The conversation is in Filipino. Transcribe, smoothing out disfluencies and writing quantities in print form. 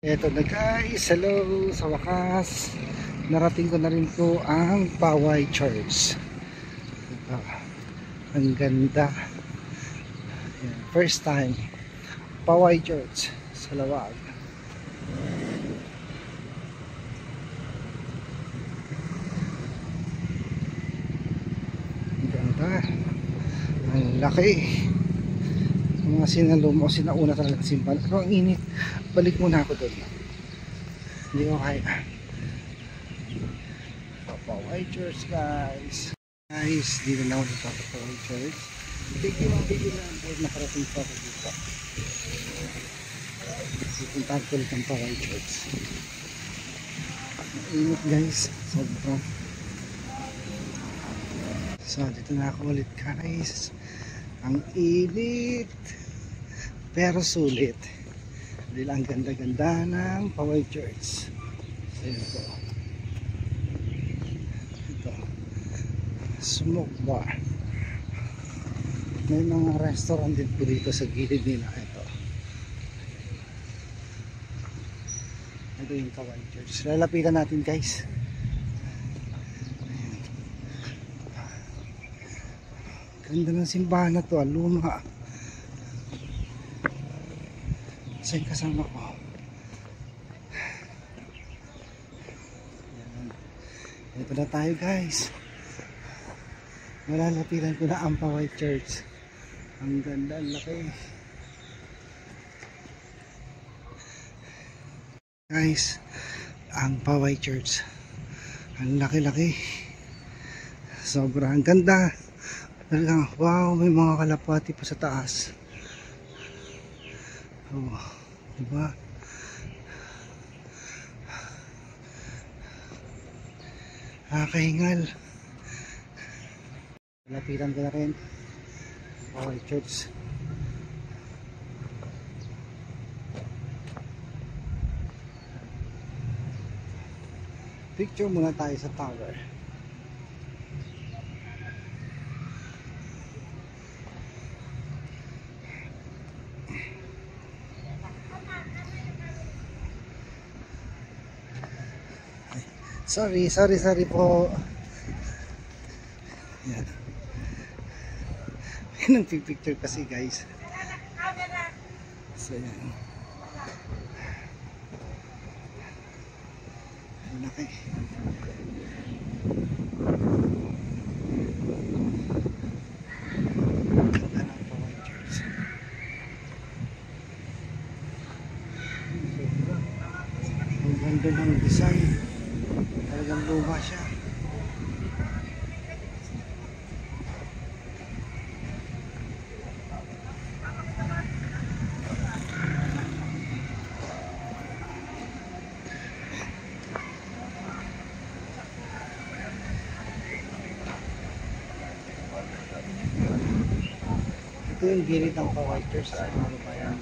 Eto na guys, hello, sa wakas narating ko na rin po ang Poway Church. Ang ganda. First time Poway Church sa Lawag. Ang ganda, ang laki. Mga sinalum o sinauna talaga simpan. Pero ang init, balik muna ako doon. Hindi ko kaya. Poway Church guys. Guys, dito na ako sa Poway Church. Bigyan ang bigyan na ang nakarating pa ako dito. Pupuntahan ko ulit ang Poway Church. Ang init guys, sobrang. So dito na ako ulit guys. Ang init pero sulit dahil ang ganda-ganda ng Poway Church. So yun po, ito smoke bar, may mga restaurant din po dito sa gilid nila. Ito yung Poway Church, lalapitan natin guys. Ganda ng simbahan na to, luma. Saan kasama ko? Yan. Ito na tayo guys. Malalapitan ko na ang Poway Church. Ang ganda, ang laki. Guys, ang Poway Church. Ang laki-laki. Sobrang ganda. Talagang wow, may mga kalapati pa sa taas. Oh, diba? Nakakahingal. Lapitan ko na rin Poway Church. Picture muna tayo sa tower. Sorry po. Yan. May nagpipicture kasi guys. So yan. Ang laki. Ganda ng Poway Church. Ang ganda ng design. Talagang luma siya. Ito yung gilid ng Poway Church. Ano ba yan?